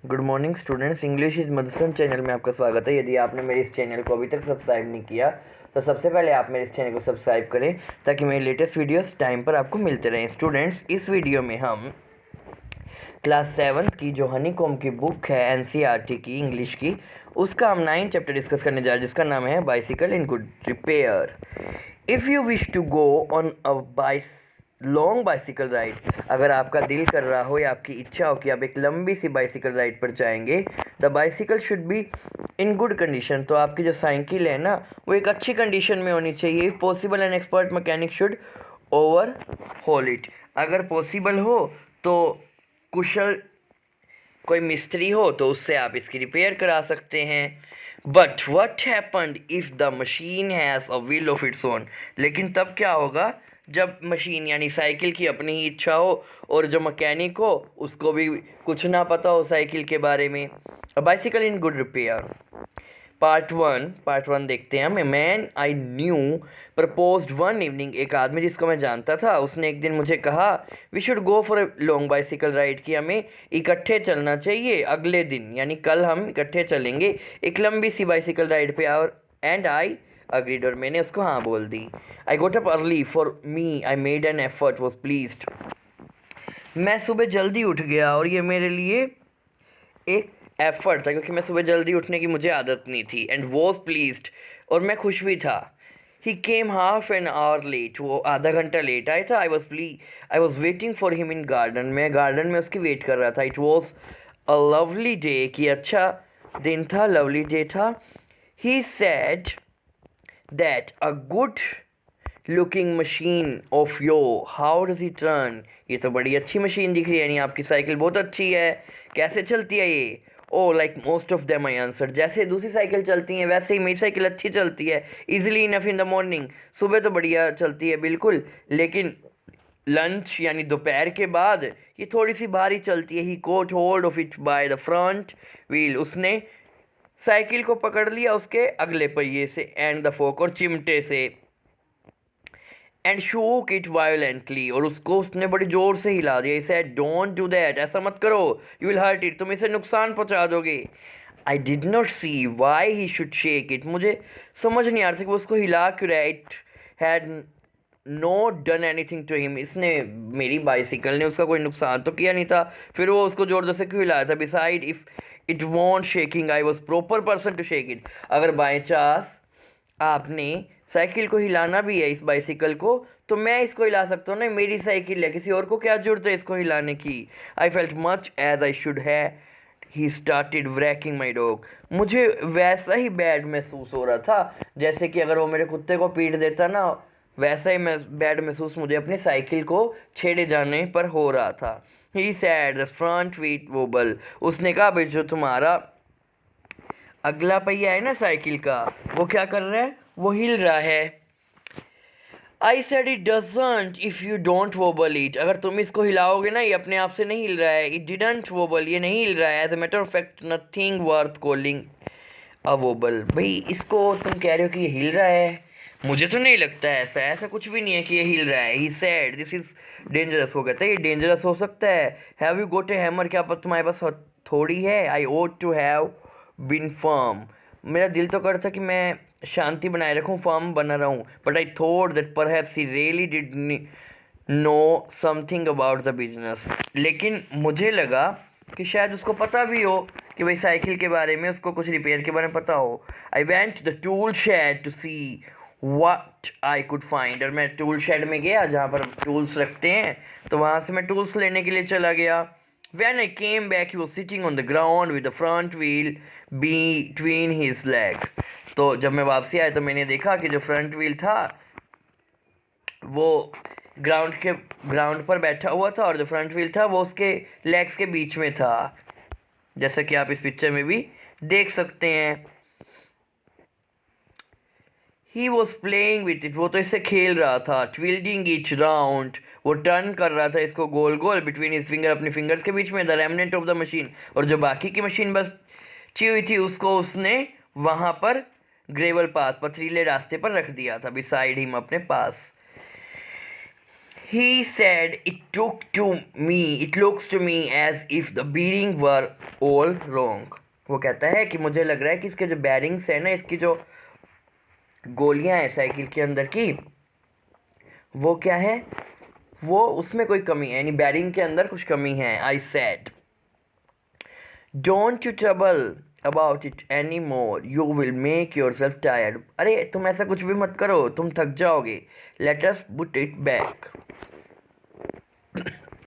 Good morning students, English is Madhusudan channel में आपका स्वागत है। यदि आपने मेरे इस चैनल को अभी तक सब्सक्राइब नहीं किया तो सबसे पहले आप मेरे इस चैनल को सब्सक्राइब करें ताकि मेरे लेटेस्ट वीडियोस टाइम पर आपको मिलते रहें। स्टूडेंट्स, इस वीडियो में हम क्लास 7 की जो हनीकॉम की बुक है एनसीईआरटी की इंग्लिश की, उसका हम 9 चैप्टर डिस्कस करने जा रहे हैं जिसका नाम है bicycle in good repair. If you wish to go on a long bicycle ride, अगर आपका दिल कर रहा हो या आपकी इच्छा हो कि आप एक लंबी सी बाइसिकल राइड पर जाएंगे, the bicycle should be in good condition. तो आपकी जो साइकिल है ना, वो एक अच्छी कंडीशन में होनी चाहिए। If possible an expert mechanic should overhaul it, अगर पॉसिबल हो तो कुशल कोई मिस्त्री हो तो उससे आप इसकी रिपेयर करा सकते हैं। But what happened if the machine has a will of its own, लेकिन तब क्या होगा जब मशीन यानी साइकिल की अपनी ही इच्छा हो और जो मैकेनिक हो उसको भी कुछ ना पता हो साइकिल के बारे में। A bicycle in good repair part one देखते हैं हम। A man I knew proposed one evening, एक आदमी जिसको मैं जानता था उसने एक दिन मुझे कहा we should go for a long bicycle ride, कि हमें इकट्ठे चलना चाहिए अगले दिन, यानी कल हम इकट्ठे चलेंगे एक लंबी सी बाइसिकल राइड पे। और एंड आई अग्रीड, और मैंने उसको हाँ बोल दी। I got up early for me I made an effort was pleased, मैं सुबह जल्दी उठ गया और ये मेरे लिए एक एफर्ट था क्योंकि मैं सुबह जल्दी उठने की मुझे आदत नहीं थी। एंड वॉज प्लीज्ड, और मैं खुश भी था। ही केम हाफ एन आवर लेट, वो आधा घंटा लेट आया था। I was waiting for him in garden, मैं गार्डन में उसकी वेट कर रहा था। It was a lovely day, कि अच्छा दिन था, लवली डे था। He said that a good looking machine of yo, how does it run, ये तो बड़ी अच्छी मशीन दिख रही है, यानी आपकी साइकिल बहुत अच्छी है, कैसे चलती है ये। Oh like most of them I answer, जैसे दूसरी साइकिल चलती हैं वैसे ही मेरी साइकिल अच्छी चलती है। Easily enough in the morning, सुबह तो बढ़िया चलती है बिल्कुल, लेकिन लंच यानी दोपहर के बाद ये थोड़ी सी भारी चलती है। He caught hold of it by the front wheel, उसने साइकिल को पकड़ लिया उसके अगले पहिए से, एंड द फोक, और चिमटे से। एंड शोक इट वायलेंटली, और उसको उसने बड़ी जोर से हिला दिया। इसे डोंट डू दैट, ऐसा मत करो, यू विल हर्ट इट, तुम इसे नुकसान पहुंचा दोगे। I did not see why he should shake it, मुझे समझ नहीं आ रहा था कि वो उसको हिला क्यों रहा है। It had not done anything to him, इसने मेरी बाइसिकल ने उसका कोई नुकसान तो किया नहीं था, फिर वो उसको जोर जोर से क्यों हिलाया था। Beside if it want shaking I was proper person to shake it, अगर बाई चांस आपने साइकिल को हिलाना भी है इस बाइसिकल को तो मैं इसको हिला सकता हूँ ना, मेरी साइकिल है, किसी और को क्या जरूरत है इसको हिलाने की। I felt much as I should have he started wracking my dog, मुझे वैसा ही बैड महसूस हो रहा था जैसे कि अगर वो मेरे कुत्ते को पीट देता ना, वैसा ही मैं बैड महसूस मुझे अपनी साइकिल को छेड़े जाने पर हो रहा था। He said the front wheel wobble, उसने कहा भाई जो तुम्हारा अगला पहिया है ना साइकिल का, वो क्या कर रहा है, वो हिल रहा है। I said it doesn't if you don't wobble it, अगर तुम इसको हिलाओगे ना ये अपने आप से नहीं हिल रहा है। इट डिडंट वोबल, ये नहीं हिल रहा है। As a matter of fact nothing worth calling a wobble, भाई इसको तुम कह रहे हो कि ये हिल रहा है, मुझे तो नहीं लगता है ऐसा, ऐसा कुछ भी नहीं है कि ये हिल रहा है। He said this is dangerous, वो कहता है ये डेंजरस हो सकता है। Have you got A hammer, क्या तुम्हारे पास थोड़ी है। आई ओट टू हैव बीन फर्म, मेरा दिल तो करता कि मैं शांति बनाए रखूं, फर्म बना रहूं। But I thought that perhaps he really did know something about the business, लेकिन मुझे लगा कि शायद उसको पता भी हो कि भाई साइकिल के बारे में, उसको कुछ रिपेयर के बारे में पता हो। I went the tool shed to see what I could find, और मैं टूल शेड में गया जहाँ पर टूल्स रखते हैं, तो वहाँ से मैं टूल्स लेने के लिए चला गया। When I came back, he was sitting on the ground with the front wheel between his legs. तो जब मैं वापसी आया तो मैंने देखा कि जो फ्रंट व्हील था वो ग्राउंड पर बैठा हुआ था और जो फ्रंट व्हील था वो उसके लेग्स के बीच में था, जैसा कि आप इस पिक्चर में भी देख सकते हैं। He was playing with it, वो तो इससे खेल रहा था। ट्विल्डिंग इट राउंड, वो टर्न कर रहा था इसको गोल गोल, बिटवीन हिज फिंगर, अपने फिंगर्स के बीच में। The remnant of the machine, और जो बाकी की मशीन बस ची हुई थी उसको उसने वहाँ पर ग्रेवल पाथ, पथरीले रास्ते पर रख दिया था, बिसाइड हिम, अपने पास। He said it looks to me as if the bearing were all wrong. वो कहता है कि मुझे लग रहा है कि इसके जो बेरिंग्स है ना, इसकी जो गोलियां हैं साइकिल के अंदर की, वो क्या है, वो उसमें कोई कमी है, यानी बेरिंग के अंदर कुछ कमी है. I said, don't you trouble about it anymore. You will make yourself tired. अरे तुम ऐसा कुछ भी मत करो, तुम थक जाओगे. Let us put it back.